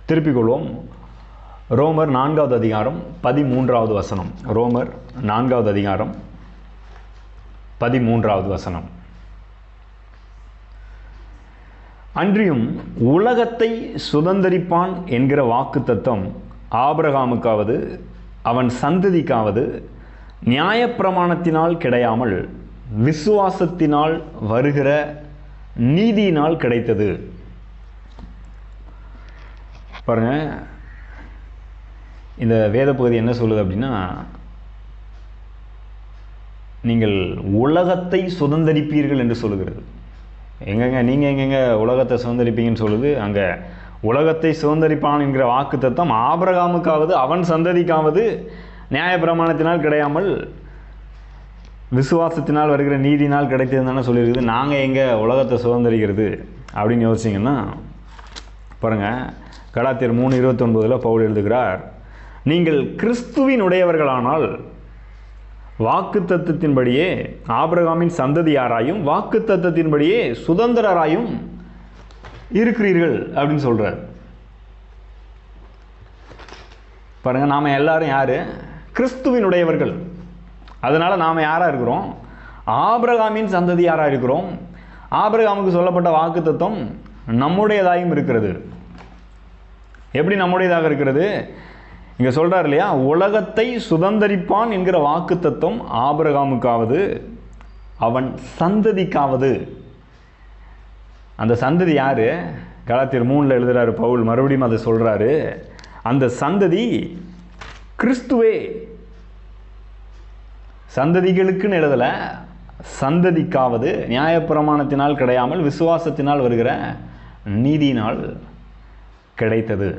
திருப்பிக் கொள்வோம். ரோமர் 4வது அதிகாரம் 13வது வசனம். ரோமர் 4வது அதிகாரம் 13வது வசனம். அன்றியும் உலகத்தை சுதந்தரிப்பான் என்கிற வாக்குத்தத்தம் ஆபிரகாமுக்காவது அவன் சந்ததிக்காவது நியாயப்பிரமாணத்தினால் கிடையாமல் விசுவாசத்தினால் வருகிற நீதியினால் கிடைத்தது. பாருங்க, இந்த வேத பகுதி என்ன சொல்லுது அப்படின்னா, நீங்கள் உலகத்தை சுதந்தரிப்பீர்கள் என்று சொல்லுகிறது. எங்கெங்க நீங்கள் எங்கெங்க உலகத்தை சுதந்தரிப்பீங்கன்னு சொல்லுது? அங்கே உலகத்தை சுதந்தரிப்பான் என்கிற வாக்குத்தத்தம் ஆபிரகாமுக்காவது அவன் சந்ததிக்காவது நியாயப்பிரமாணத்தினால் கிடையாமல் விசுவாசத்தினால் வருகிற நீதினால் கிடைத்ததுன்னு தானே சொல்லியிருக்குது. நாங்கள் எங்கே உலகத்தை சுதந்தரிக்கிறது அப்படின்னு யோசிச்சிங்கன்னா பாருங்கள், கலாத்தியர் 3:29 பவுல் எழுதுகிறார், நீங்கள் கிறிஸ்துவின் உடையவர்களானால் வாக்குத்தத்தத்தின்படியே ஆபிரகாமின் சந்ததியாராயும் வாக்குத்தத்தத்தின்படியே சுதந்திரராயும் இருக்கிறீர்கள் அப்படின்னு சொல்கிறார். பாருங்கள், நாம் எல்லாரும் யார்? கிறிஸ்துவினுடையவர்கள். அதனால் நாம் யாராக இருக்கிறோம்? ஆபிரகாமின் சந்ததியாராக இருக்கிறோம். ஆபிரகாமுக்கு சொல்லப்பட்ட வாக்குத்தத்தம் நம்முடையதாயும் இருக்கிறது. எப்படி நம்முடையதாக இருக்கிறது? இங்கே சொல்கிறார் இல்லையா, உலகத்தை சுதந்தரிப்பான் என்கிற வாக்குத்தத்தம் ஆபிரகாமுக்காவது அவன் சந்ததிக்காவது. அந்த சந்ததி யார்? கலாத்தியர் 3 எழுதுகிறாரு பவுல், மறுபடியும் அதை சொல்கிறாரு. அந்த சந்ததி கிறிஸ்துவே. சந்ததிகளுக்குன்னு எழுதலை, சந்ததிக்காவது நியாயப்பிரமாணத்தினால் கிடையாமல் விசுவாசத்தினால் வருகிற நீதியினால் கிடைத்தது.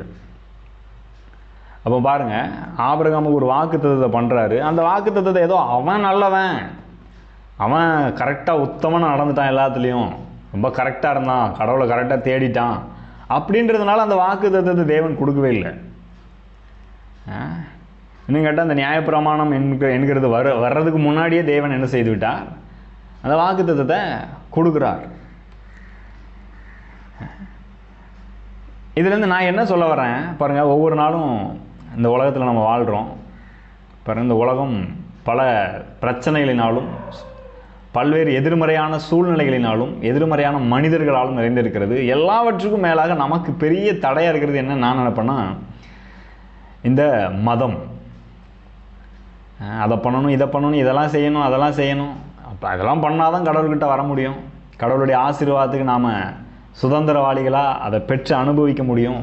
அப்போ பாருங்கள், ஆபிரகாமுக்கு ஒரு வாக்குத்தத்தத்தை பண்ணுறாரு. அந்த வாக்குத்தத்தத்தை ஏதோ அவன் நல்லவன், அவன் கரெக்டாக உத்தமனாக நடந்துட்டான், எல்லாத்துலேயும் ரொம்ப கரெக்டாக இருந்தான், கடவுளை கரெக்டாக தேடிட்டான் அப்படின்றதுனால அந்த வாக்குத்தத்தத்தை தேவன் கொடுக்கவே இல்லை. இன்னும் கேட்டால் அந்த நியாயப்பிரமாணம் என்கிறது வர்றதுக்கு முன்னாடியே தேவன் என்ன செய்து விட்டார்? அந்த வாக்குத்தத்தத்தை கொடுக்குறார். இதுலேருந்து நான் என்ன சொல்ல வரேன் பாருங்கள், ஒவ்வொரு நாளும் இந்த உலகத்தில் நம்ம வாழ்கிறோம். பாருங்கள், இந்த உலகம் பல பிரச்சனைகளினாலும் பல்வேறு எதிர்மறையான சூழ்நிலைகளினாலும் எதிர்மறையான மனிதர்களாலும் நிறைந்திருக்கிறது. எல்லாவற்றுக்கும் மேலாக நமக்கு பெரிய தடையாக இருக்கிறது என்ன நான் நினைப்பேன்னா, இந்த மதம். அதை பண்ணணும், இதை பண்ணணும், இதெல்லாம் செய்யணும், அதெல்லாம் செய்யணும். அப்போ அதெல்லாம் பண்ணால் தான் கடவுள்கிட்ட வர முடியும். கடவுளுடைய ஆசீர்வாதத்துக்கு நாம் சுதந்திரவாளிகளாக அதை பெற்று அனுபவிக்க முடியும்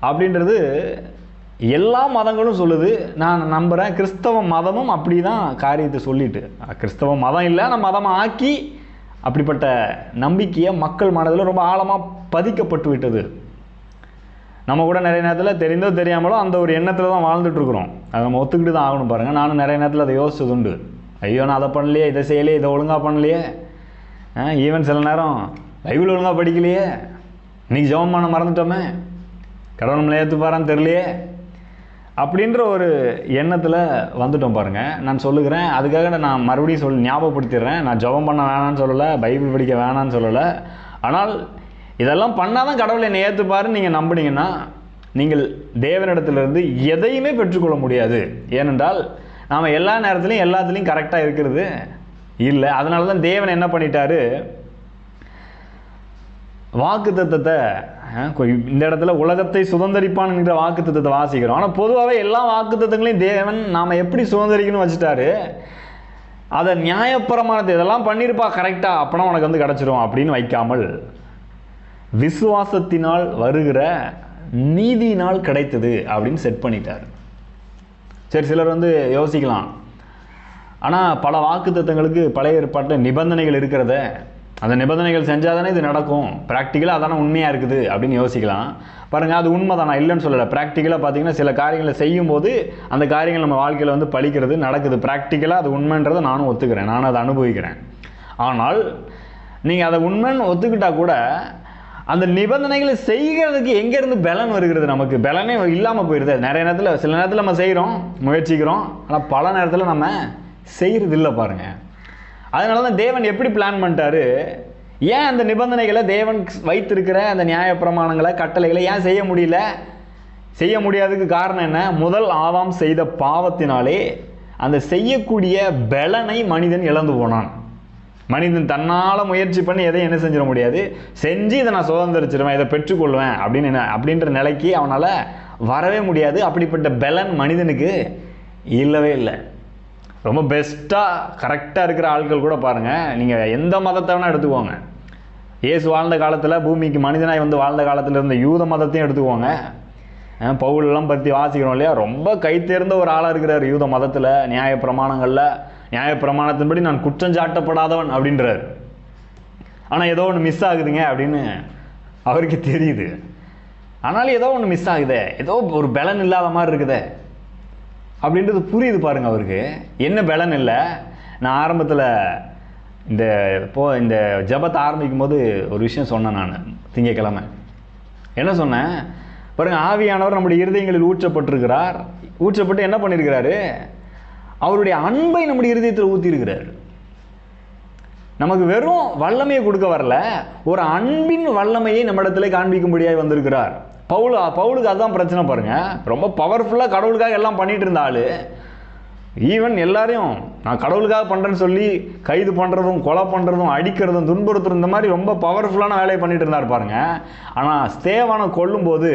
அப்படின்றது எல்லா மதங்களும் சொல்லுது. நான் நம்புகிறேன், கிறிஸ்தவ மதமும் அப்படி தான் காரியத்தை சொல்லிட்டு, கிறிஸ்தவ மதம் இல்லை நான் மதமாக ஆக்கி அப்படிப்பட்ட நம்பிக்கையை மக்கள் மனதில் ரொம்ப ஆழமாக பதிக்கப்பட்டு விட்டது. நம்ம கூட நிறைய நேரத்தில் தெரிந்தோ தெரியாமலோ அந்த ஒரு எண்ணத்தில் தான் வாழ்ந்துட்டுருக்குறோம். அதை நம்ம ஒத்துக்கிட்டு தான் ஆகணும். பாருங்கள், நானும் நிறைய நேரத்தில் அதை யோசிச்சது உண்டு. ஐயோ, நான் அதை பண்ணலையே, இதை செய்யலையே, இதை ஒழுங்காக பண்ணலையே, ஈவன் சில நேரம் பைபிள் ஒழுங்காக படிக்கலையே, இன்றைக்கி ஜெபம் பண்ண மறந்துட்டோமே, கடவுள் நம்மளை ஏற்றுப்பாரான்னு தெரியலையே அப்படின்ற ஒரு எண்ணத்தில் வந்துட்டோம். பாருங்கள், நான் சொல்லுகிறேன், அதுக்காக நான் மறுபடியும் ஞாபகப்படுத்திடுறேன், நான் ஜெபம் பண்ண வேணான்னு சொல்லலை, பைபிள் படிக்க வேணான்னு சொல்லலை. ஆனால் இதெல்லாம் பண்ணால் தான் கடவுளை என்னை ஏற்றுப்பாருன்னு நீங்கள் நம்பினீங்கன்னா நீங்கள் தேவனிடத்திலிருந்து எதையுமே பெற்றுக்கொள்ள முடியாது. ஏனென்றால் நாம் எல்லா நேரத்துலையும் எல்லாத்துலேயும் கரெக்டாக இருக்கிறது இல்லை. அதனால தான் தேவன் என்ன பண்ணிட்டாரு, வாக்குத்தத்தத்தை இந்த இடத்துல உலகத்தை சுதந்தரிப்பான் என்கிற வாக்குத்தத்தத்தை வாசிக்கிறோம். ஆனால் பொதுவாகவே எல்லா வாக்குத்தத்தங்களையும் தேவன் நாம் எப்படி சுதந்தரிக்கணும்னு வச்சுட்டாரு. அதை நியாயப்பிரமாணத்தை இதெல்லாம் பண்ணியிருப்பா கரெக்டாக, அப்போனா உனக்கு கிடச்சிரும் அப்படின்னு வைக்காமல் விசுவாசத்தினால் வருகிற நீதியினால் கிடைத்தது அப்படின்னு செட் பண்ணிட்டார். சரி, சிலர் யோசிக்கலாம், ஆனால் பல வாக்குத்தத்தங்களுக்கு பழைய ஏற்பாட்டில் நிபந்தனைகள் இருக்கிறத, அந்த நிபந்தனைகள் செஞ்சால் தானே இது நடக்கும், ப்ராக்டிக்கலாக அதானே உண்மையாக இருக்குது அப்படின்னு யோசிக்கலாம். பாருங்கள், அது உண்மை தான், நான் இல்லைன்னு சொல்லலை. ப்ராக்டிக்கலாக பார்த்தீங்கன்னா சில காரியங்களை செய்யும்போது அந்த காரியங்கள் நம்ம வாழ்க்கையில் பழிக்கிறது நடக்குது. ப்ராக்டிக்கலாக அது உண்மைன்றதை நானும் ஒத்துக்கிறேன், நானும் அதை அனுபவிக்கிறேன். ஆனால் நீங்கள் அதை உண்மைன்னு ஒத்துக்கிட்டால் கூட அந்த நிபந்தனைகளை செய்கிறதுக்கு எங்கேருந்து பலன் வருகிறது? நமக்கு பலனே இல்லாமல் போயிடுது. நிறைய நேரத்தில், சில நேரத்தில் நம்ம செய்கிறோம், முயற்சிக்கிறோம், ஆனால் பல நேரத்தில் நம்ம செய்கிறது இல்லை. பாருங்கள், அதனால தான் தேவன் எப்படி பிளான் பண்ணிட்டாரு, ஏன் அந்த நிபந்தனைகளை தேவன் வைத்திருக்கிற அந்த நியாயப்பிரமாணங்களை கட்டளைகளை ஏன் செய்ய முடியல? செய்ய முடியாததுக்கு காரணம் என்ன? முதல் ஆதாம் செய்த பாவத்தினாலே அந்த செய்யக்கூடிய பலனை மனிதன் இழந்து போனான். மனிதன் தன்னால் முயற்சி பண்ணி எதையும் என்ன செஞ்சிட முடியாது, செஞ்சு இதை நான் சுதந்திரிச்சிருவேன், இதை பெற்றுக்கொள்வேன் அப்படின்ற நிலைக்கு அவனால் வரவே முடியாது. அப்படிப்பட்ட பலன் மனிதனுக்கு இல்லவே இல்லை. ரொம்ப பெஸ்ட்டாக கரெக்டாக இருக்கிற ஆட்கள் கூட பாருங்கள், நீங்கள் எந்த மதத்தை வேணால் எடுத்துக்கோங்க. இயேசு வாழ்ந்த காலத்தில், பூமிக்கு மனிதனாய் வந்து வாழ்ந்த காலத்தில் இருந்த யூத மதத்தையும் எடுத்துக்கோங்க. பவுலெல்லாம் பற்றி வாசிக்கிறோம் இல்லையா, ரொம்ப கை தேர்ந்த ஒரு ஆளாக இருக்கிறார் யூத மதத்தில். நியாயப்பிரமாணத்தின்படி நான் குற்றஞ்சாட்டப்படாதவன் அப்படின்றார். ஆனால் ஏதோ ஒன்று மிஸ் ஆகுதுங்க அப்படின்னு அவருக்கு தெரியுது. ஆனாலும் ஏதோ ஒன்று மிஸ் ஆகுதே, ஏதோ ஒரு பலன் இல்லாத மாதிரி இருக்குதே அப்படின்றது புரியுது பாருங்க அவருக்கு. என்ன பலன் இல்லை? நான் ஆரம்பத்தில் இந்த ஜபத்தை ஆரம்பிக்கும் போது ஒரு விஷயம் சொன்னேன். நான் திங்கக்கிழமை என்ன சொன்னேன் பாருங்க, ஆவியானவர் நம்முடைய இருதயங்களில் ஊற்றப்பட்டிருக்கிறார். ஊற்றப்பட்டு என்ன பண்ணியிருக்கிறாரு? அவருடைய அன்பை நம்முடைய இருதயத்தில் ஊற்றியிருக்கிறார். நமக்கு வெறும் வல்லமையை கொடுக்க வரல, ஒரு அன்பின் வல்லமையை நம்ம இடத்துல காண்பிக்கும்படியாக வந்திருக்கிறார். பவுலுக்கு அதுதான் பிரச்சனை பாருங்க. ரொம்ப பவர்ஃபுல்லாக கடவுளுக்காக எல்லாம் பண்ணிட்டு இருந்தாலும், ஈவன் எல்லாரையும் நான் கடவுளுக்காக பண்ணுறேன்னு சொல்லி கைது பண்ணுறதும், கொலை பண்ணுறதும், அடிக்கிறதும், துன்புறுத்துறதும், இந்த மாதிரி ரொம்ப பவர்ஃபுல்லான வேலையை பண்ணிட்டு இருந்தார் பாருங்க. ஆனால் ஸ்தேவானை கொல்லும்போது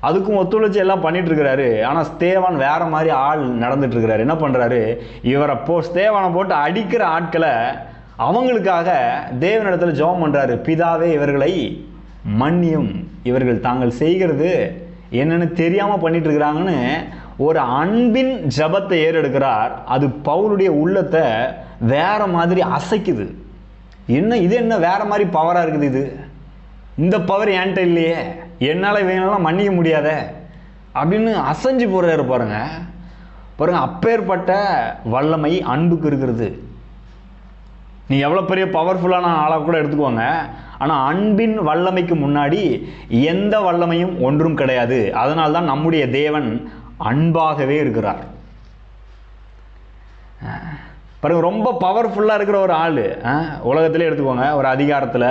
அதுக்கும் ஒத்துழைச்சி எல்லாம் பண்ணிட்டு இருக்கிறாரு. ஆனால் ஸ்தேவான் வேற மாதிரி ஆள் நடந்துட்டு இருக்கிறாரு. என்ன பண்ணுறாரு? இவரை ஸ்தேவானை போட்டு அடிக்கிற ஆட்களை அவங்களுக்காக தேவனிடத்தில் ஜெபம் பண்ணுறாரு. பிதாவே, இவர்களை மன்னியும், இவர்கள் தாங்கள் செய்கிறது என்னன்னு தெரியாமல் பண்ணிட்டு இருக்கிறாங்கன்னு ஒரு அன்பின் ஜபத்தை ஏறெடுக்கிறார். அது பவுலுடைய உள்ளத்தை வேற மாதிரி அசைக்குது. இது என்ன வேற மாதிரி பவராக இருக்குது, இது இந்த பவர் என்கிட்ட இல்லையே, என்னால் வேணாலும் மன்னிக்க முடியாத அப்படின்னு அசைஞ்சு போறாரு பாருங்க. அப்பேற்பட்ட வல்லமை அன்புக்கு இருக்கிறது. நீ எவ்வளோ பெரிய பவர்ஃபுல்லான ஆளாக கூட எடுத்துக்கோங்க, ஆனால் அன்பின் வல்லமைக்கு முன்னாடி எந்த வல்லமையும் ஒன்றும் கிடையாது. அதனால்தான் நம்முடைய தேவன் அன்பாகவே இருக்கிறார். பாருங்க, ரொம்ப பவர்ஃபுல்லாக இருக்கிற ஒரு ஆள் உலகத்திலே எடுத்துக்கோங்க, ஒரு அதிகாரத்தில்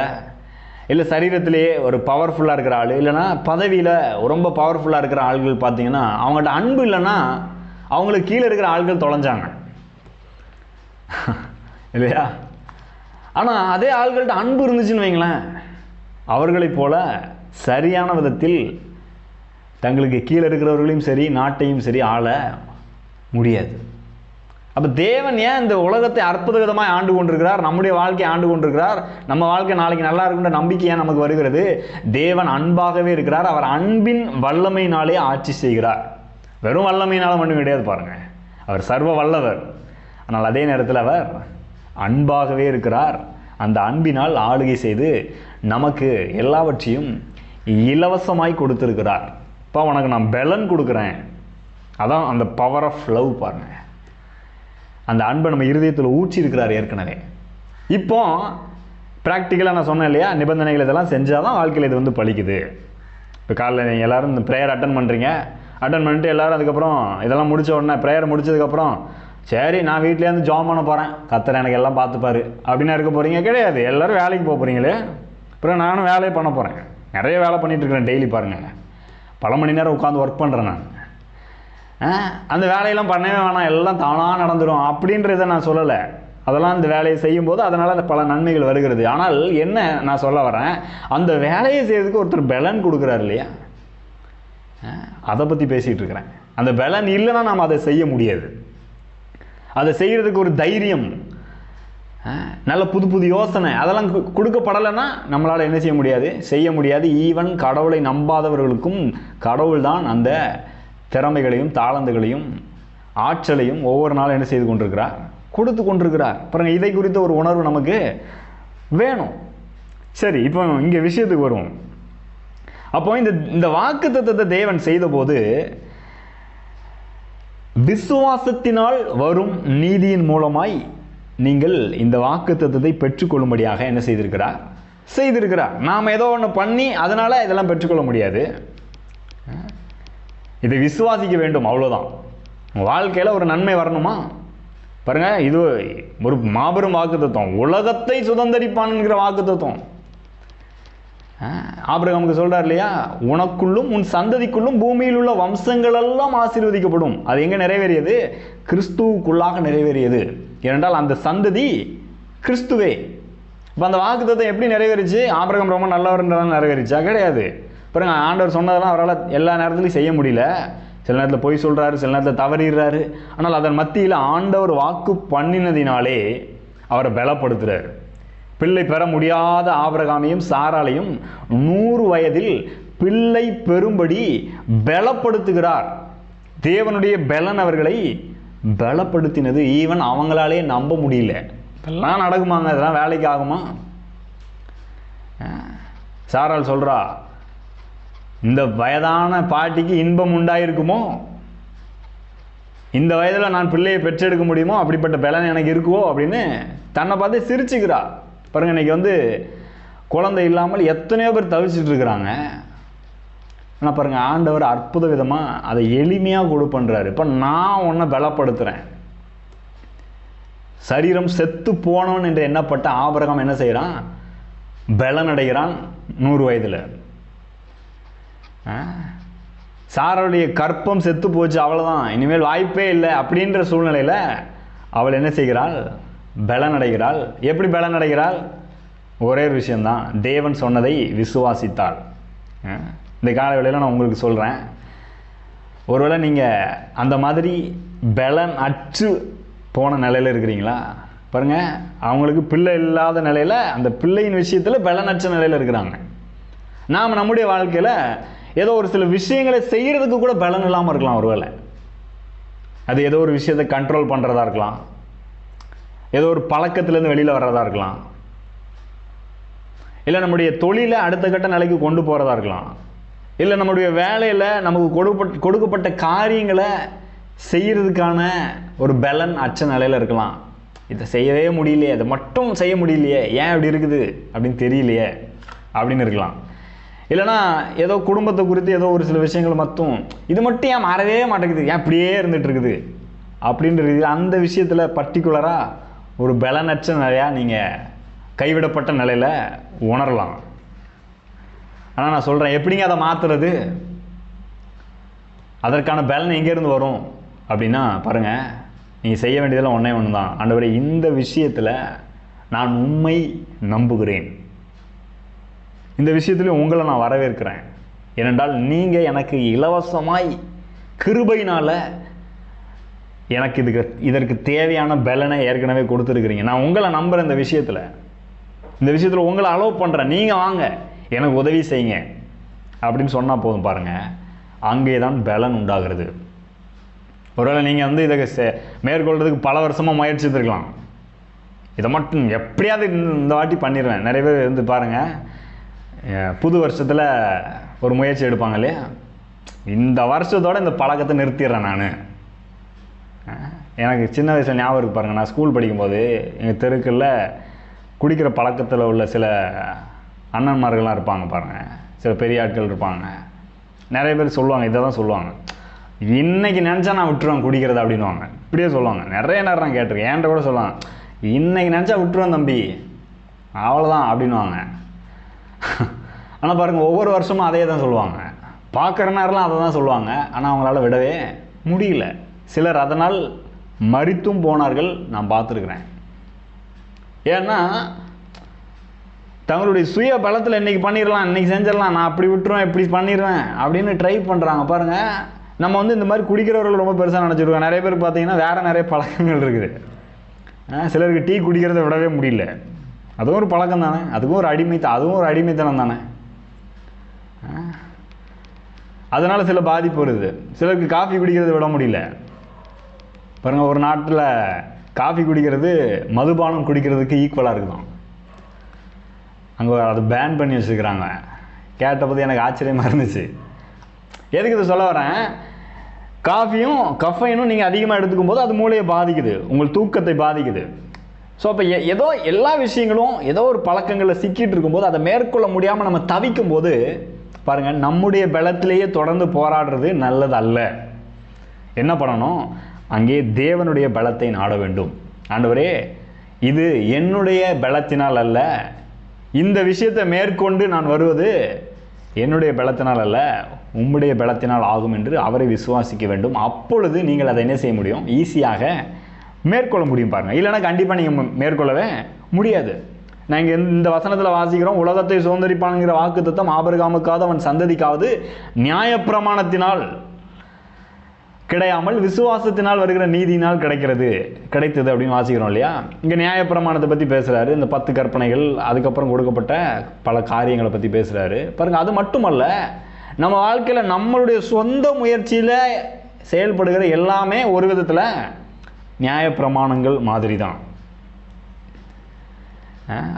இல்லை சரீரத்திலேயே ஒரு பவர்ஃபுல்லாக இருக்கிற ஆள், இல்லைன்னா பதவியில் ரொம்ப பவர்ஃபுல்லாக இருக்கிற ஆள்கள் பார்த்தீங்கன்னா, அவங்கள்ட்ட அன்பு இல்லைன்னா அவங்களுக்கு கீழே இருக்கிற ஆள்கள் தொலைஞ்சாங்க இல்லையா? ஆனால் அதே ஆள்கள்ட்ட அன்பு இருந்துச்சுன்னு வைங்களேன், அவர்களைப் போல சரியான விதத்தில் தங்களுக்கு கீழே இருக்கிறவர்களையும் சரி, நாட்டையும் சரி ஆள முடியாது. அப்போ தேவன் ஏன் இந்த உலகத்தை அற்புத விதமாக ஆண்டு கொண்டிருக்கிறார், நம்முடைய வாழ்க்கையை ஆண்டு கொண்டிருக்கிறார், நம்ம வாழ்க்கை நாளைக்கு நல்லா இருக்குன்ற நம்பிக்கை ஏன் நமக்கு வருகிறது? தேவன் அன்பாகவே இருக்கிறார். அவர் அன்பின் வல்லமையினாலே ஆட்சி செய்கிறார். வெறும் வல்லமையினால மட்டும் கிடையாது பாருங்க, அவர் சர்வ வல்லவர். ஆனால் அதே நேரத்தில் அவர் அன்பாகவே இருக்கிறார். அந்த அன்பினால் ஆளுகை செய்து நமக்கு எல்லாவற்றையும் இலவசமாய் கொடுத்திருக்கிறார். இப்போ உனக்கு நான் பலன் கொடுக்குறேன், அதான் அந்த பவர் ஆஃப் லவ் பாருங்க. அந்த அன்பை நம்ம இருதயத்தில் ஊற்றி இருக்கிறார் ஏற்கனவே. இப்போ ப்ராக்டிக்கலாக நான் சொன்னேன் இல்லையா, நிபந்தனைகள் இதெல்லாம் செஞ்சால் தான் வாழ்க்கையில் இது வந்து பலிக்குது. இப்போ காலையில் நீங்கள் எல்லோரும் இந்த ப்ரேயர் அட்டன் பண்ணுறீங்க, அட்டன் பண்ணிட்டு எல்லோரும் அதுக்கப்புறம் இதெல்லாம் முடித்த உடனே ப்ரேயர் முடிச்சதுக்கப்புறம் சரி நான் வீட்டிலேருந்து ஜாம் பண்ண போகிறேன், கர்த்தர் எனக்கு எல்லாம் பார்த்துப்பாரு அப்படின்னு இருக்க போகிறீங்க கிடையாது. எல்லோரும் வேலைக்கு போக போகிறீங்களே. அப்புறம் நானும் வேலையை பண்ண போகிறேன், நிறைய வேலை பண்ணிகிட்ருக்கிறேன் டெய்லி பாருங்கள், பல மணி நேரம் உட்காந்து ஒர்க் பண்ணுறேன் நான். அந்த வேலையெல்லாம் பண்ணவே வேணாம், எல்லாம் தானாக நடந்துடும் அப்படின்றத நான் சொல்லலை. அதெல்லாம் இந்த வேலையை செய்யும்போது அதனால் பல நன்மைகள் வருகிறது. ஆனால் என்ன நான் சொல்ல வரேன், அந்த வேலையை செய்யறதுக்கு ஒருத்தர் பலன் கொடுக்குறாரு இல்லையா, அதை பற்றி பேசிகிட்டு இருக்கிறேன். அந்த பலன் இல்லைன்னா நாம் அதை செய்ய முடியாது. அதை செய்கிறதுக்கு ஒரு தைரியம், நல்ல புது புது யோசனை அதெல்லாம் கொடுக்கப்படலைன்னா நம்மளால் என்ன செய்ய முடியாது. ஈவன் கடவுளை நம்பாதவர்களுக்கும் கடவுள் தான் அந்த திறமைகளையும் தாளந்துகளையும் ஆற்றலையும் ஒவ்வொரு நாளும் என்ன செய்து கொண்டிருக்கிறார், கொடுத்து கொண்டிருக்கிறார். பாருங்க, இதை குறித்த ஒரு உணர்வு நமக்கு வேணும். சரி, இப்போ இங்கே விஷயத்துக்கு வருவோம். அப்போ இந்த வாக்குத்தத்தத்தை தேவன் செய்த போது விசுவாசத்தினால் வரும் நீதியின் மூலமாய் நீங்கள் இந்த வாக்குத்தத்தத்தை பெற்றுக்கொள்ளும்படியாக என்ன செய்திருக்கிறார். நாம் ஏதோ ஒன்று பண்ணி அதனால இதெல்லாம் பெற்றுக்கொள்ள முடியாது. இதை விசுவாசிக்க வேண்டும், அவ்வளோதான். வாழ்க்கையில் ஒரு நன்மை வரணுமா பாருங்க, இது ஒரு மாபெரும் வாக்குத்தத்தம். உலகத்தை சுதந்தரிப்பான்ங்கிற வாக்குத்தத்தம். ஆபிரகாமுக்கு சொல்றார் இல்லையா, உனக்குள்ளும் உன் சந்ததிக்குள்ளும் பூமியில் உள்ள வம்சங்கள் எல்லாம் ஆசீர்வதிக்கப்படும். அது எங்க நிறைவேறியது? கிறிஸ்துவுக்குள்ளாக நிறைவேறியது. ஏனென்றால் அந்த சந்ததி கிறிஸ்துவே. இப்போ அந்த வாக்குத்தத்தம் எப்படி நிறைவேறிச்சு? ஆபிரகாம் ரொம்ப நல்லவர்ன்றதால நிறைவேறிச்சா? கிடையாது. பாருங்க, ஆண்டவர் சொன்னதெல்லாம் அவரால் எல்லா நேரத்துலையும் செய்ய முடியல. சில நேரத்தில் பொய் சொல்றாரு, சில நேரத்தில் தவறிடுறாரு. ஆனால் அதன் மத்தியில் ஆண்டவர் வாக்கு பண்ணினதினாலே அவரை பலப்படுத்துறாரு. பிள்ளை பெற முடியாத ஆபிரகாமையும் சாராளையும் 100 வயதில் பிள்ளை பெறும்படி பலப்படுத்துகிறார். தேவனுடைய பலன் அவர்களை பலப்படுத்தினது. ஈவன் அவங்களாலே நம்ப முடியல. இதெல்லாம் நடக்குமாங்க? இதெல்லாம் வேலைக்கு ஆகுமா? சாராள் சொல்றா, இந்த வயதான பாட்டிக்கு இன்பம் உண்டாயிருக்குமோ? இந்த வயதில் நான் பிள்ளையை பெற்றெடுக்க முடியுமோ? அப்படிப்பட்ட பலன் எனக்கு இருக்குவோ அப்படின்னு தன்னை பார்த்து சிரிச்சுக்கிறா. பாருங்க, இன்னைக்கு குழந்தை இல்லாமல் எத்தனையோ பேர் தவிச்சிட்டு இருக்கிறாங்க. ஆனால் பாருங்க, ஆண்டவர் அற்புத விதமாக அதை எளிமையாக கொடுப்பன்றாரு. இப்போ நான் உன்னை பலப்படுத்துகிறேன். சரீரம் செத்து போனவன் என்று எண்ணப்பட்ட ஆபிரகாம் என்ன செய்கிறான்? பலன் அடைகிறான் 100 வயதில். சாராளுடைய கற்பம் செத்து போச்சு, அவ்வளோதான், இனிமேல் வாய்ப்பே இல்லை அப்படின்ற சூழ்நிலையில் அவள் என்ன செய்கிறாள்? பலன் அடைகிறாள். எப்படி பலன் அடைகிறாள்? ஒரே ஒரு விஷயந்தான், தேவன் சொன்னதை விசுவாசித்தாள். இந்த காலவேளையில் நான் உங்களுக்கு சொல்கிறேன், ஒருவேளை நீங்கள் அந்த மாதிரி பலன் அற்று போன நிலையில் இருக்கிறீங்களா? பாருங்கள், அவங்களுக்கு பிள்ளை இல்லாத நிலையில், அந்த பிள்ளையின் விஷயத்தில் பலனற்ற நிலையில் இருக்கிறாங்க. நாம் நம்முடைய வாழ்க்கையில் ஏதோ ஒரு சில விஷயங்களை செய்கிறதுக்கு கூட பலன் இல்லாமல் இருக்கலாம். ஒருவேளை அது ஏதோ ஒரு விஷயத்தை கண்ட்ரோல் பண்ணுறதா இருக்கலாம், ஏதோ ஒரு பழக்கத்திலேருந்து வெளியில் வர்றதா இருக்கலாம், இல்லை நம்முடைய தொழிலை அடுத்த கட்ட நிலைக்கு கொண்டு போகிறதா இருக்கலாம், இல்லை நம்முடைய வேலையில் நமக்கு கொடுக்கப்பட்ட காரியங்களை செய்கிறதுக்கான ஒரு பலன் அச்ச நிலையில் இருக்கலாம். இதை செய்யவே முடியலையே, அதை மட்டும் செய்ய முடியலையே, ஏன் இப்படி இருக்குது அப்படின்னு தெரியலையே அப்படின்னு இருக்கலாம். இல்லைனா ஏதோ குடும்பத்தை குறித்து ஏதோ ஒரு சில விஷயங்கள் மட்டும், இது மட்டும் ஏன் மாறவே மாட்டேங்குது, ஏன் இப்படியே இருந்துகிட்டு இருக்குது அப்படின்றது, அந்த விஷயத்தில் பர்டிகுலராக ஒரு பலனற்ற நிலையாக நீங்கள் கைவிடப்பட்ட நிலையில் உணரலாம். ஆனால் நான் சொல்கிறேன், எப்படிங்க அதை மாற்றுறது? அதற்கான பலன் எங்கேருந்து வரும் அப்படின்னா, பாருங்கள், நீங்கள் செய்ய வேண்டியதெல்லாம் ஒன்று தான். ஆண்டவரே, இந்த விஷயத்தில் நான் உண்மை நம்புகிறேன், இந்த விஷயத்துலையும் உங்களை நான் வரவேற்கிறேன். ஏனென்றால் நீங்கள் எனக்கு இலவசமாய் கிருபையினால் எனக்கு இதற்கு தேவையான பலனை ஏற்கனவே கொடுத்துருக்குறீங்க. நான் உங்களை நம்புகிறேன். இந்த விஷயத்தில் உங்களை அலோவ் பண்ணுறேன், நீங்கள் வாங்க எனக்கு உதவி செய்யுங்க அப்படின்னு சொன்னால் போதும். பாருங்கள், அங்கே தான் பலன் உண்டாகிறது. ஒருவேளை நீங்கள் இதை மேற்கொள்றதுக்கு பல வருஷமாக முயற்சித்திருக்கலாம். இதை மட்டும் எப்படியாவது இந்த வாட்டி பண்ணிடுவேன். நிறைய பேர் பாருங்கள், புது வருஷத்தில் ஒரு முயற்சி எடுப்பாங்க இல்லையா, இந்த வருஷத்தோட இந்த பழக்கத்தை நிறுத்திடுறேன் நான். எனக்கு சின்ன வயசில் ஞாபகம் இருக்குது பாருங்கள், நான் ஸ்கூல் படிக்கும்போது எங்கள் தெருக்களில் குடிக்கிற பழக்கத்தில் உள்ள சில அண்ணன்மார்கள்லாம் இருப்பாங்க பாருங்கள், சில பெரிய ஆட்கள் இருப்பாங்க. நிறைய பேர் சொல்லுவாங்க, இதை தான் சொல்லுவாங்க, இன்றைக்கி நினச்சா நான் விட்டுருவேன் குடிக்கிறது அப்படின்வாங்க. இப்படியே சொல்லுவாங்க. நிறைய நேரம் நான் கேட்டிருக்கேன். என்கிட்ட கூட சொல்லுவாங்க, இன்றைக்கி நினச்சா விட்டுருவேன் தம்பி, அவ்வளோதான் அப்படின்வாங்க. ஆனால் பாருங்கள், ஒவ்வொரு வருஷமும் அதே தான் சொல்லுவாங்க. பார்க்குற நேரம்லாம் அதை தான் சொல்லுவாங்க. ஆனால் அவங்களால விடவே முடியல. சிலர் அதனால் மரித்தும் போனார்கள், நான் பார்த்துருக்குறேன். ஏன்னா தங்களுடைய சுய பலத்தில் இன்றைக்கி பண்ணிடலாம், இன்றைக்கி செஞ்சிடலாம், நான் அப்படி விட்டுருவேன், இப்படி பண்ணிடுவேன் அப்படின்னு ட்ரை பண்ணுறாங்க. பாருங்கள், நம்ம இந்த மாதிரி குடிக்கிறவர்கள் ரொம்ப பெருசாக நினச்சிருக்கோம். நிறைய பேருக்கு பார்த்தீங்கன்னா வேறு நிறைய பழக்கங்கள் இருக்குது. சிலருக்கு டீ குடிக்கிறத விடவே முடியல, அதுவும் ஒரு பழக்கம் தானே, அதுவும் ஒரு அடிமைத்தனம் தானே. அதனால் சில பாதிப்பு வருது. சிலருக்கு காஃபி குடிக்கிறத விட முடியல. பாருங்கள், ஒரு நாட்டில் காஃபி குடிக்கிறது மதுபானம் குடிக்கிறதுக்கு ஈக்குவலாக இருக்குதான். அங்கே அதை பேன் பண்ணி வச்சுருக்கிறாங்க. கேட்டபோது எனக்கு ஆச்சரியமாக இருந்துச்சு. எதுக்கு இதை சொல்ல வரேன், காஃபியும் கஃபைனும் நீங்கள் அதிகமாக எடுத்துக்கும் போது அது மூளையை பாதிக்குது, உங்கள் தூக்கத்தை பாதிக்குது. ஸோ அப்போ ஏதோ எல்லா விஷயங்களும் ஏதோ ஒரு பழக்கங்களில் சிக்கிட்டு இருக்கும்போது அதை மேற்கொள்ள முடியாமல் நம்ம தவிக்கும் போது பாருங்கள், நம்முடைய பலத்திலேயே தொடர்ந்து போராடுறது நல்லது அல்ல. என்ன பண்ணணும், அங்கே தேவனுடைய பலத்தை நாட வேண்டும். ஆண்டவரே, இது என்னுடைய பலத்தினால் அல்ல, இந்த விஷயத்தை மேற்கொண்டு நான் வருவது என்னுடைய பலத்தினால் அல்ல, உம்முடைய பலத்தினால் ஆகும் என்று அவரை விசுவாசிக்க வேண்டும். அப்பொழுது நீங்கள் அதை என்ன செய்ய முடியும்? ஈஸியாக மேற்கொள்ள முடியும் பாருங்கள். இல்லைன்னா கண்டிப்பாக நீங்கள் மேற்கொள்ளவே முடியாது. நாங்கள் இந்த வசனத்தில் வாசிக்கிறோம், உலகத்தை சுதந்தரிப்பான்கிற வாக்குத்தத்தம் ஆபிரகாமுக்காவது அவன் சந்ததிக்காவது நியாயப்பிரமாணத்தினால் கிடையாமல் விசுவாசத்தினால் வருகிற நீதியினால் கிடைத்தது அப்படின்னு வாசிக்கிறோம் இல்லையா? இங்கே நியாயப்பிரமாணத்தை பற்றி பேசுகிறாரு, இந்த 10 கற்பனைகள், அதுக்கப்புறம் கொடுக்கப்பட்ட பல காரியங்களை பற்றி பேசுகிறாரு பாருங்கள். அது மட்டுமல்ல, நம்ம வாழ்க்கையில் நம்மளுடைய சொந்த முயற்சியில் செயல்படுகிற எல்லாமே ஒரு விதத்தில் நியாயப்பிரமாணங்கள் மாதிரி தான்.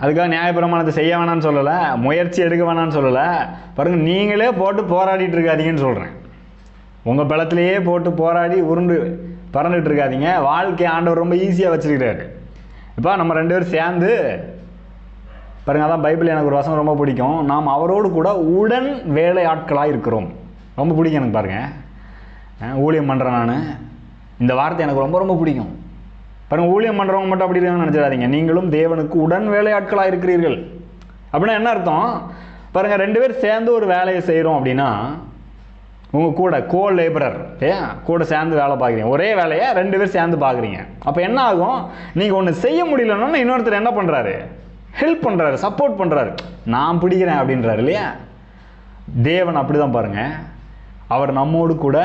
அதுக்காக நியாயப்பிரமாணத்தை செய்ய வேணான்னு சொல்லலை, முயற்சி எடுக்க வேணான்னு சொல்லலை. பாருங்கள், நீங்களே போட்டு போராடிட்டு இருக்காதீங்கன்னு சொல்கிறேன். உங்கள் பலத்திலேயே போட்டு போராடி உருண்டு பறந்துட்டு இருக்காதீங்க. வாழ்க்கை ஆண்டவர் ரொம்ப ஈஸியாக வச்சுருக்கிறாரு. இப்போ நம்ம 2 பேரும் சேர்ந்து பாருங்கள், அதான் பைபிள் எனக்கு ஒரு வசனம் ரொம்ப பிடிக்கும். நாம் அவரோடு கூட உடன் வேலை ஆட்களாக இருக்கிறோம். ரொம்ப பிடிக்கும் எனக்கு பாருங்கள். ஊழியம் பண்ணுறேன் நான், இந்த வார்த்தை எனக்கு ரொம்ப ரொம்ப பிடிக்கும். பாருங்கள், ஊழியம் பண்ணுறவங்க மட்டும் அப்படி இருக்காங்கன்னு நினச்சிடாதீங்க. நீங்களும் தேவனுக்கு உடன் வேலையாட்களாக இருக்கிறீர்கள். அப்படின்னா என்ன அர்த்தம்? பாருங்கள், 2 பேர் சேர்ந்து ஒரு வேலையை செய்கிறோம் அப்படின்னா உங்கள் கூட லேபரர் கூட சேர்ந்து வேலை பார்க்குறீங்க. ஒரே வேலையை 2 பேர் சேர்ந்து பார்க்குறீங்க. அப்போ என்ன ஆகும்? நீங்கள் ஒன்று செய்ய முடியலன்னா இன்னொருத்தர் என்ன பண்ணுறாரு? ஹெல்ப் பண்ணுறாரு, சப்போர்ட் பண்ணுறாரு. நான் பிடிக்கிறேன் அப்படின்றாரு இல்லையா? தேவன் அப்படி தான் பாருங்கள். அவர் நம்மோடு கூட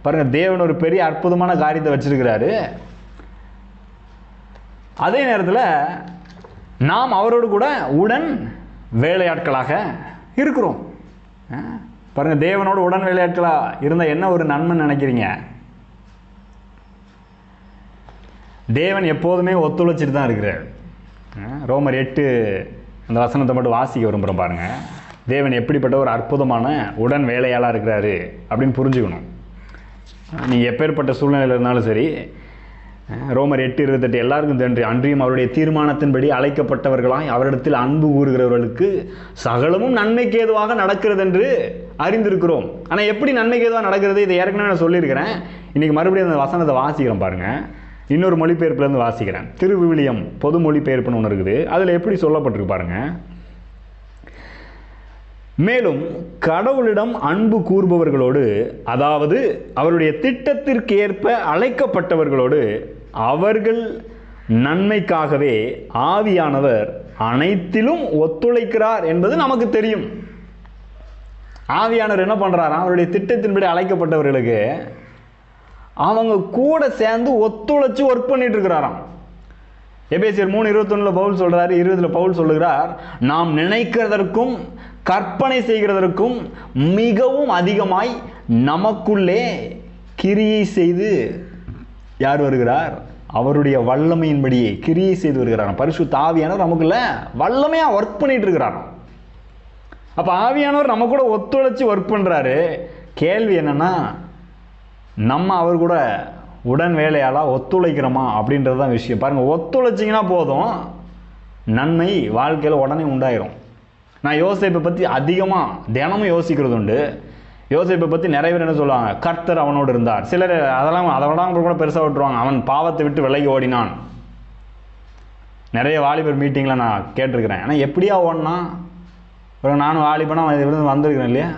பாருங்கள், தேவன் ஒரு பெரிய அற்புதமான காரியத்தை வச்சிருக்கிறாரு. அதே நேரத்தில் நாம் அவரோடு கூட உடன் வேலையாட்களாக இருக்கிறோம். பாருங்கள், தேவனோடு உடன் வேலையாட்களாக இருந்தால் என்ன ஒரு நன்மை நினைக்கிறீங்க? தேவன் எப்போதுமே ஒத்துழைச்சிட்டு தான் இருக்கிறார். ரோமர் 8 அந்த வசனத்தை மட்டும் வாசிக்க விரும்புகிறோம் பாருங்கள். தேவன் எப்படிப்பட்ட ஒரு அற்புதமான உடன் வேலையாளாக இருக்கிறாரு அப்படின்னு புரிஞ்சுக்கணும். நீங்கள் எப்பேற்பட்ட சூழ்நிலையில் இருந்தாலும் சரி, ரோமர் 8:28 எல்லாருக்கும் தெரியும், அன்றியும் அவருடைய தீர்மானத்தின்படி அழைக்கப்பட்டவர்களாய் அவரிடத்தில் அன்பு கூறுகிறவர்களுக்கு சகலமும் நன்மைக்கு ஏதுவாக நடக்கிறது என்று அறிந்திருக்கிறோம். ஆனால் எப்படி நன்மைக்கு ஏதுவாக நடக்கிறது? இதை ஏற்கனவே நான் சொல்லியிருக்கிறேன். இன்றைக்கி மறுபடியும் அந்த வசனத்தை வாசிக்கிறோம் பாருங்கள். இன்னொரு மொழிபெயர்ப்புலேருந்து வாசிக்கிறேன். திருவிவிலியம் பொது மொழிபெயர்ப்புன்னு ஒன்று இருக்குது. அதில் எப்படி சொல்லப்பட்டிருக்கு பாருங்கள். மேலும் கடவுளிடம் அன்பு கூறுபவர்களோடு, அதாவது அவருடைய திட்டத்திற்கு ஏற்ப அழைக்கப்பட்டவர்களோடு அவர்கள் நன்மைக்காகவே ஆவியானவர் அனைத்திலும் ஒத்துழைக்கிறார் என்பது நமக்கு தெரியும். ஆவியானவர் என்ன பண்ணுறாரா? அவருடைய திட்டத்தின்படி அழைக்கப்பட்டவர்களுக்கு அவங்க கூட சேர்ந்து ஒத்துழைச்சு ஒர்க் பண்ணிட்டு இருக்கிறாராம். எபேசியர் 3:21 பவுல் சொல்றாரு, 20 பவுல் சொல்லுகிறார், நாம் நினைக்கிறதற்கும் கற்பனை செய்கிறதற்கும் மிகவும் அதிகமாய் நமக்குள்ளே கிரியை செய்து யார் வருகிறார்? அவருடைய வல்லமையின்படியே கிரியை செய்து வருகிறார். பரிசுத்த ஆவியானவர் நமக்குள்ள வல்லமையா ஒர்க் பண்ணிட்டு இருக்கிறார். அப்ப ஆவியானவர் நம்ம கூட ஒத்துழைச்சு ஒர்க் பண்றாரு. கேள்வி என்னன்னா, நம்ம அவர் கூட உடன் வேலையாளா ஒத்துழைக்கிறோமா அப்படின்றது தான் விஷயம். பாருங்க, ஒத்துழைச்சிங்கன்னா போதும், நன்மை வாழ்க்கையில் உடனே உண்டாயிரும். நான் யோசேப்பை பற்றி அதிகமாக தினமும் யோசிக்கிறது உண்டு. யோசேப்பை பற்றி நிறைய பேர் என்ன சொல்லுவாங்க? கர்த்தர் அவனோடு இருந்தார். சிலர் அதெல்லாம் கூட பெருசாக விட்டுருவாங்க, அவன் பாவத்தை விட்டு விலகி ஓடினான். நிறைய வாலிபர் மீட்டிங்கில் நான் கேட்டிருக்கிறேன். ஆனால் எப்படியா ஓடினா? நானும் வாலிபனா வந்திருக்கிறேன் இல்லையா?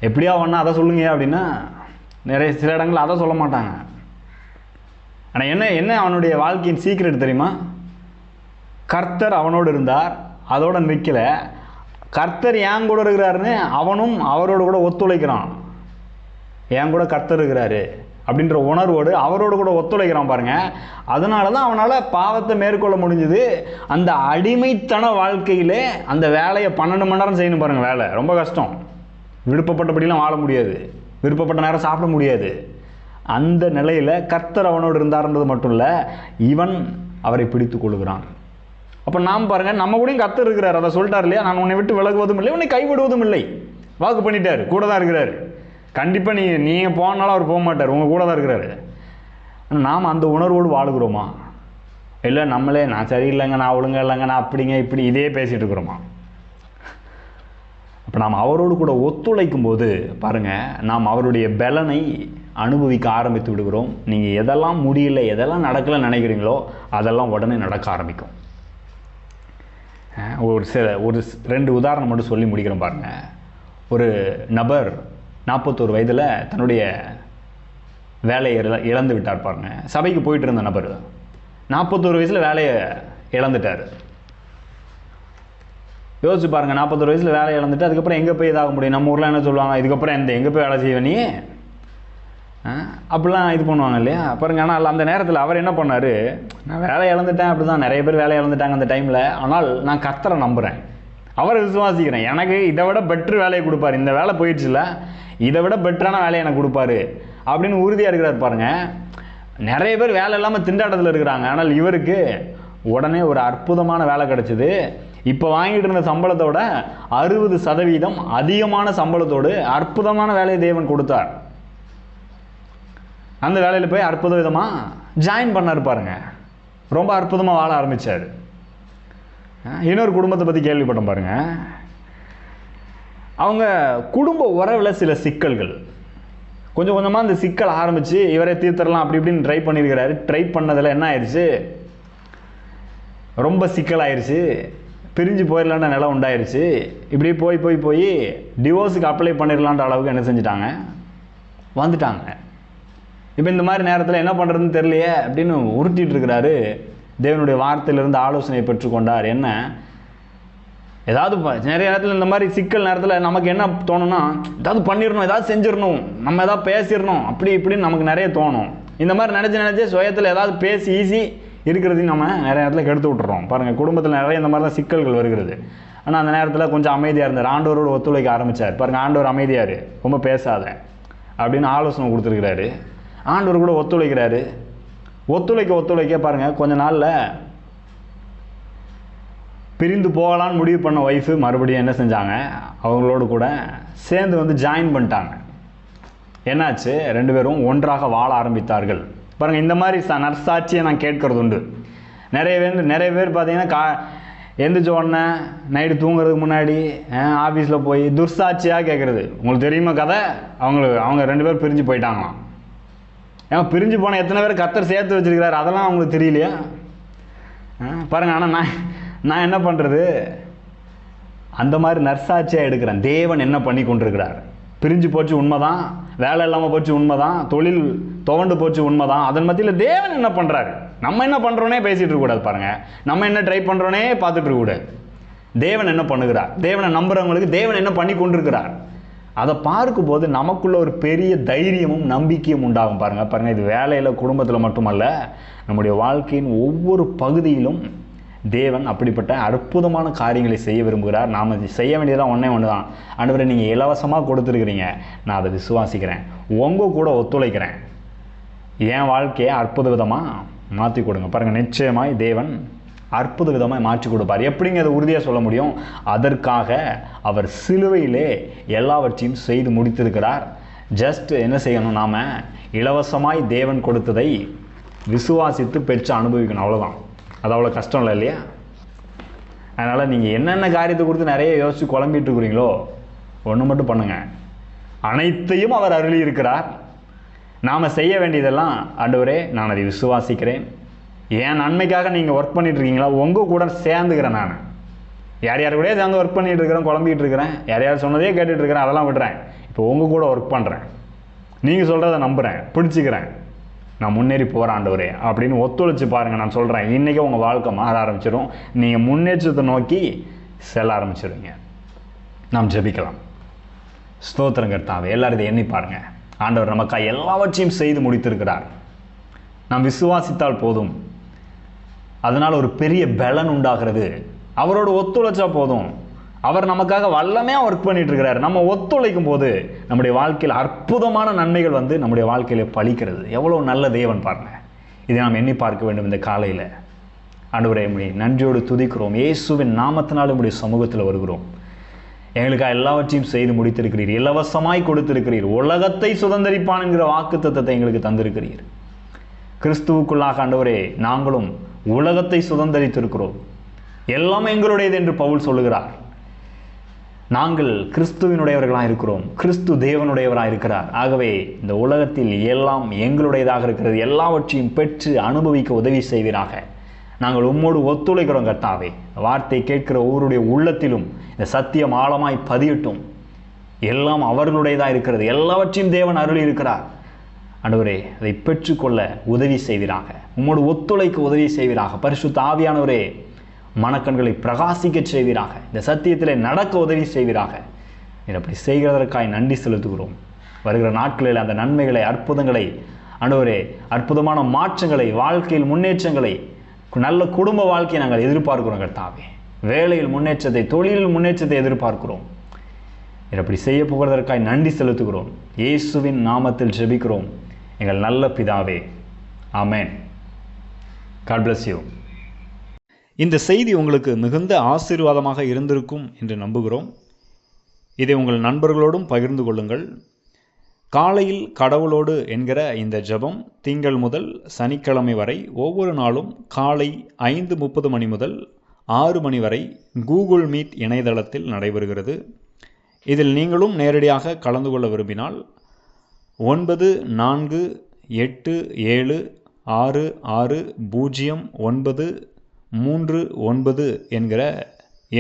எப்படியா ஓடினா அதை சொல்லுங்க அப்படின்னா சில இடங்கள் அதை சொல்ல மாட்டாங்க. ஆனால் என்ன அவனுடைய வாழ்க்கையின் சீக்ரெட் தெரியுமா? கர்த்தர் அவனோடு இருந்தார், அதோட நிற்கல. கர்த்தர் ஏன் கூட இருக்கிறாருன்னு அவனும் அவரோடு கூட ஒத்துழைக்கிறான். ஏன் கூட கர்த்தர் இருக்கிறாரு அப்படின்ற உணர்வோடு அவரோடு கூட ஒத்துழைக்கிறான் பாருங்க. அதனால தான் அவனால் பாவத்தை மேற்கொள்ள முடிஞ்சது. அந்த அடிமைத்தன வாழ்க்கையிலே அந்த வேலையை 12 மணி நேரம் செய்யணும் பாருங்க. வேலை ரொம்ப கஷ்டம். விருப்பப்பட்டபடிலாம் வாழ முடியாது, விருப்பப்பட்ட நேரம் சாப்பிட முடியாது. அந்த நிலையில் கர்த்தர் அவனோடு இருந்தார்ன்றது மட்டும் இல்லை, இவன் அவரை பிடித்து கொள்கிறான். அப்போ நாம் பாருங்கள், நம்ம கூட கர்த்தர் இருக்கிறார். அதை சொல்லிட்டார் இல்லையா? நான் உன்னை விட்டு விலகுவதும் இல்லை, உன்னை கைவிடுவதும் இல்லை. வாக்கு பண்ணிட்டார், கூட தான் இருக்கிறார். கண்டிப்பாக நீங்கள் போனாலும் அவர் போக மாட்டார், உங்கள் கூட தான் இருக்கிறாரு. நாம் அந்த உணர்வோடு வாழுகிறோமா? இல்லை நம்மளே நான் சரியில்லைங்க, நான் ஒழுங்க இல்லைங்க, நான் அப்படிங்க இப்படி இதே பேசிகிட்டு இருக்கிறோமா? அப்போ நாம் அவரோடு கூட ஒத்துழைக்கும் போது பாருங்கள், நாம் அவருடைய பலனை அனுபவிக்க ஆரம்பித்து விடுகிறோம். நீங்கள் எதெல்லாம் முடியல, எதெல்லாம் நடக்கலைன்னு நினைக்கிறீங்களோ அதெல்லாம் உடனே நடக்க ஆரம்பிக்கும். ஒரு 2 உதாரணம் மட்டும் சொல்லி முடிக்கிறேன் பாருங்கள். ஒரு நபர் 41 வயதில் தன்னுடைய வேலையை இழந்து விட்டார் பாருங்க. சபைக்கு போயிட்டு இருந்த நபர் 41 வயசில் வேலையை இழந்துட்டார். யோசிச்சு பாருங்கள், 41 வயசில் வேலையை இழந்துட்டு அதுக்கப்புறம் எங்கே போய் இதாக முடியும்? நம்ம ஊரில் என்ன சொல்லுவாங்க, இதுக்கப்புறம் எங்கே போய் வேலை செய்வ நீ, அப்படிலாம் இது பண்ணுவாங்க இல்லையா பாருங்க. ஆனால் அந்த நேரத்தில் அவர் என்ன பண்ணார், நான் வேலை இழந்துட்டேன், அப்படி தான் நிறைய பேர் வேலை இழந்துட்டாங்க அந்த டைமில். ஆனால் நான் கர்த்தரை நம்புகிறேன், அவரை விசுவாசிக்கிறேன், எனக்கு இதை விட பெட்ரு வேலையை கொடுப்பார், இந்த வேலை போயிடுச்சுல இதை விட பெட்டரான வேலையை எனக்கு கொடுப்பாரு அப்படின்னு உறுதியாக இருக்கிறார் பாருங்க. நிறைய பேர் வேலை இல்லாமல் திண்டாட்டத்தில் இருக்கிறாங்க. ஆனால் இவருக்கு உடனே ஒரு அற்புதமான வேலை கிடைச்சிது. இப்போ வாங்கிட்டு இருந்த சம்பளத்தோட 60% அதிகமான சம்பளத்தோடு அற்புதமான வேலையை தேவன் கொடுத்தார். அந்த வேலையில் போய் அற்புத விதமாக ஜாயின் பண்ணார் பாருங்க. ரொம்ப அற்புதமாக வாழ ஆரம்பித்தார். இன்னொரு குடும்பத்தை பற்றி கேள்விப்பட்டோம் பாருங்க. அவங்க குடும்ப உறவில் சில சிக்கல்கள், கொஞ்சம் கொஞ்சமாக அந்த சிக்கல் ஆரம்பித்து இவரை தீர்த்தரலாம் அப்படி இப்படின்னு ட்ரை பண்ணியிருக்கிறாரு. ட்ரை பண்ணதில் என்ன ஆயிடுச்சு, ரொம்ப சிக்கலாயிருச்சு, பிரிஞ்சு போயிடலான்ற நிலை உண்டாயிருச்சு. இப்படி போய் போய் போய் டிவோர்ஸுக்கு அப்ளை பண்ணிடலான்ற அளவுக்கு என்ன செஞ்சுட்டாங்க, வந்துட்டாங்க. இப்போ இந்த மாதிரி நேரத்தில் என்ன பண்ணுறதுன்னு தெரியலையே அப்படின்னு உருட்டிகிட்டு இருக்கிறாரு. தேவனுடைய வார்த்தையிலிருந்து ஆலோசனை பெற்றுக்கொண்டார். என்ன, ஏதாவது நிறைய நேரத்தில் இந்த மாதிரி சிக்கல் நேரத்தில் நமக்கு என்ன தோணும்னா, ஏதாவது பண்ணிடணும், ஏதாவது செஞ்சிடணும், நம்ம ஏதாவது பேசிடணும், அப்படி இப்படின்னு நமக்கு நிறைய தோணும். இந்த மாதிரி நினச்சி சுயத்தில் ஏதாவது பேசி ஈஸி இருக்கிறதையும் நம்ம நிறைய நேரத்தில் கெடுத்து விட்டுறோம் பாருங்கள். குடும்பத்தில் நிறைய இந்த மாதிரி தான் சிக்கல்கள் வருகிறது. ஆனால் அந்த நேரத்தில் கொஞ்சம் அமைதியாக இருந்தார், ஆண்டவரோடு ஒத்துழைக்க ஆரம்பித்தார் பாருங்கள். ஆண்டவர் அமைதியார், ரொம்ப பேசாத அப்படின்னு ஆலோசனை கொடுத்துருக்கிறாரு. ஆண்டவர் கூட ஒத்துழைக்கிறாரு. ஒத்துழைக்க பாருங்கள், கொஞ்ச நாளில் பிரிந்து போகலான்னு முடிவு பண்ண ஒய்ஃபு மறுபடியும் என்ன செஞ்சாங்க, அவங்களோடு கூட சேர்ந்து ஜாயின் பண்ணிட்டாங்க. என்னாச்சு, 2 பேரும் ஒன்றாக வாழ ஆரம்பித்தார்கள் பாருங்கள். இந்த மாதிரி நற்சாட்சியை நான் கேட்கறது உண்டு. நிறைய பேர் பார்த்தீங்கன்னா எந்திரிச்ச உடனே நைட்டு தூங்குறதுக்கு முன்னாடி ஆஃபீஸில் போய் துர்சாட்சியாக கேட்குறது. உங்களுக்கு தெரியுமா கதை, அவங்க 2 பேர் பிரிஞ்சு போயிட்டாங்களாம். ஏன் பிரிஞ்சு போன எத்தனை பேர் கர்த்தர் சேர்த்து வச்சிருக்கிறாரு, அதெல்லாம் அவங்களுக்கு தெரியலையா பாருங்கள். ஆனால் நான் என்ன பண்ணுறது, அந்த மாதிரி நற்சாட்சியாக எடுக்கிறேன். தேவன் என்ன பண்ணி கொண்டிருக்கிறார், பிரிஞ்சு போச்சு உண்மைதான், வேலை இல்லாமல் போச்சு உண்மைதான், தொழில் துவண்டு போச்சு உண்மைதான், அதன் மத்தியில் தேவன் என்ன பண்ணுறாரு, நம்ம என்ன பண்ணுறோன்னே பேசிகிட்டு இருக்கக்கூடாது பாருங்கள். நம்ம என்ன ட்ரை பண்ணுறோன்னே பார்த்துட்டு இருக்கக்கூடாது. தேவன் என்ன பண்ணுகிறார், தேவனை நம்புகிறவங்களுக்கு தேவன் என்ன பண்ணி கொண்டிருக்கிறார், அதை பார்க்கும்போது நமக்குள்ள ஒரு பெரிய தைரியமும் நம்பிக்கையும் உண்டாகும் பாருங்கள். இது வேலையில் குடும்பத்தில் மட்டுமல்ல, நம்முடைய வாழ்க்கையின் ஒவ்வொரு பகுதியிலும் தேவன் அப்படிப்பட்ட அற்புதமான காரியங்களை செய்ய விரும்புகிறார். நாம் செய்ய வேண்டியதெல்லாம் ஒன்று தான். ஆண்டவரே, நீங்கள் இலவசமாக கொடுத்துருக்கிறீங்க, நான் அதை விசுவாசிக்கிறேன், உங்கள் கூட ஒத்துழைக்கிறேன், என் வாழ்க்கையை அற்புத விதமாக மாற்றி கொடுங்க பாருங்கள். நிச்சயமாய் தேவன் அற்புத விதமாக மாற்றி கொடுப்பார். எப்படிங்க அதை உறுதியாக சொல்ல முடியும், அதற்காக அவர் சிலுவையிலே எல்லாவற்றையும் செய்து முடித்திருக்கிறார். ஜஸ்ட் என்ன செய்யணும், நாம் இலவசமாய் தேவன் கொடுத்ததை விசுவாசித்து பெற்று அனுபவிக்கணும், அவ்வளோதான். அது அவ்வளோ கஷ்டம் இல்லை இல்லையா? அதனால் நீங்கள் என்னென்ன காரியத்தை கொடுத்து நிறைய யோசித்து குழம்பிட்டு இருக்கிறீங்களோ, ஒன்று மட்டும் பண்ணுங்கள், அனைத்தையும் அவர் அருளி இருக்கிறார். நாம் செய்ய வேண்டியதெல்லாம், ஆண்டவரே நான் அதை விசுவாசிக்கிறேன், என் நன்மைக்காக நீங்கள் ஒர்க் பண்ணிட்டு இருக்கீங்களா, உங்கள் கூட சேர்ந்துக்கிறேன். நான் யார் கூடயே சேர்ந்து ஒர்க் பண்ணிட்டு இருக்கிறேன், குழம்பிட்டு இருக்கிறேன், யார் சொன்னதே கேட்டுட்டு இருக்கிறேன், அதெல்லாம் விடுறேன். இப்போ உங்கள் கூட ஒர்க் பண்ணுறேன், நீங்கள் சொல்கிறத நம்புகிறேன், பிடிச்சிக்கிறேன், நான் முன்னேறி போகிறேன் ஆண்டவரே அப்படின்னு ஒத்துழைச்சி பாருங்கள். நான் சொல்கிறேன், இன்றைக்கி உங்கள் வாழ்க்கை மாற ஆரம்பிச்சிடும். நீங்கள் முன்னேற்றத்தை நோக்கி செல்ல ஆரம்பிச்சிடுங்க. நாம் ஜெபிக்கலாம். ஸ்தோத்திரம் கர்த்தாவே, எல்லாரும் இதை எண்ணி பாருங்கள். ஆண்டவர் நமக்காக எல்லாவற்றையும் செய்து முடித்திருக்கிறார். நாம் விசுவாசித்தால் போதும், அதனால் ஒரு பெரிய பலன் உண்டாகிறது. அவரோட ஒத்துழைச்சா போதும், அவர் நமக்காக வல்லமையாக ஒர்க் பண்ணிட்டு இருக்கிறார். நம்ம ஒத்துழைக்கும் போது நம்முடைய வாழ்க்கையில் அற்புதமான நன்மைகள் நம்முடைய வாழ்க்கையில் பலிக்கிறது. எவ்வளோ நல்ல தேவன் பாருங்க. இதை நாம் எண்ணி பார்க்க வேண்டும். இந்த காலையில் ஆண்டவரே, நன்றியோடு துதிக்கிறோம். இயேசுவின் நாமத்தினால் நம்முடைய சமூகத்தில் வருகிறோம். எங்களுக்காக எல்லாவற்றையும் செய்து முடித்திருக்கிறீர், இலவசமாய் கொடுத்திருக்கிறீர், உலகத்தை சுதந்தரிப்பான் என்கிற வாக்குத்தத்தத்தை எங்களுக்கு தந்திருக்கிறீர். கிறிஸ்துவுக்குள்ளாக ஆண்டவரே, நாங்களும் உலகத்தை சுதந்தரித்திருக்கிறோம். எல்லாம் எங்களுடையது என்று பவுல் சொல்லுகிறார். நாங்கள் கிறிஸ்துவினுடையவர்களாக இருக்கிறோம், கிறிஸ்து தேவனுடையவராக இருக்கிறார். ஆகவே இந்த உலகத்தில் எல்லாம் எங்களுடையதாக இருக்கிறது. எல்லாவற்றையும் பெற்று அனுபவிக்க உதவி செய்வீராக. நாங்கள் உம்மோடு ஒத்துழைக்கிறோம் கர்த்தாவே. வார்த்தை கேட்கிற ஒவ்வொருடைய உள்ளத்திலும் இந்த சத்தியம் ஆழமாய் பதியட்டும். எல்லாம் அவர்களுடையதாக இருக்கிறது, எல்லாவற்றையும் தேவன் அருளி இருக்கிறார். ஆண்டவரே, அதை பெற்றுக்கொள்ள உதவி செய்வீராக, உம்மோடு ஒத்துழைக்க உதவி செய்வீராக. பரிசுத்த ஆவியானவரே, மனக்கண்களை பிரகாசிக்க செய்வீராக, இந்த சத்தியத்தில் நடக்க உதவி செய்வீராக. நீர் அப்படி செய்கிறதற்காய் நன்றி செலுத்துகிறோம். வருகிற நாட்களில் அந்த நன்மைகளை, அற்புதங்களை, ஆண்டவரே, அற்புதமான மாற்றங்களை, வாழ்க்கையில் முன்னேற்றங்களை, நல்ல குடும்ப வாழ்க்கையை நாங்கள் எதிர்பார்க்கிறோம் கர்த்தாவே. வேலையில் முன்னேற்றத்தை, தொழிலில் முன்னேற்றத்தை எதிர்பார்க்கிறோம். அப்படி செய்ய போகிறதற்காய் நன்றி செலுத்துகிறோம். இயேசுவின் நாமத்தில் ஜெபிக்கிறோம் எங்கள் நல்ல பிதாவே, ஆமென். God bless you. இந்த செய்தி உங்களுக்கு மிகுந்த ஆசீர்வாதமாக இருந்திருக்கும் என்று நம்புகிறோம். இதை உங்கள் நண்பர்களோடும் பகிர்ந்து கொள்ளுங்கள். காலையில் கடவுளோடு என்கிற இந்த ஜெபம் திங்கள் முதல் சனிக்கிழமை வரை ஒவ்வொரு நாளும் காலை 5:30 மணி முதல் 6 மணி வரை கூகுள் மீட் இணையதளத்தில் நடைபெறுகிறது. இதில் நீங்களும் நேரடியாக கலந்து கொள்ள விரும்பினால் 9486600939 என்கிற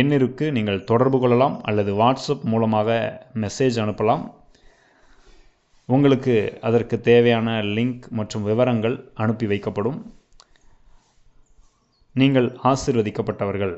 எண்ணிற்கு நீங்கள் தொடர்பு கொள்ளலாம் அல்லது வாட்ஸ்அப் மூலமாக மெசேஜ் அனுப்பலாம். உங்களுக்கு அதற்கு தேவையான லிங்க் மற்றும் விவரங்கள் அனுப்பி வைக்கப்படும். நீங்கள் ஆசீர்வதிக்கப்பட்டவர்கள்.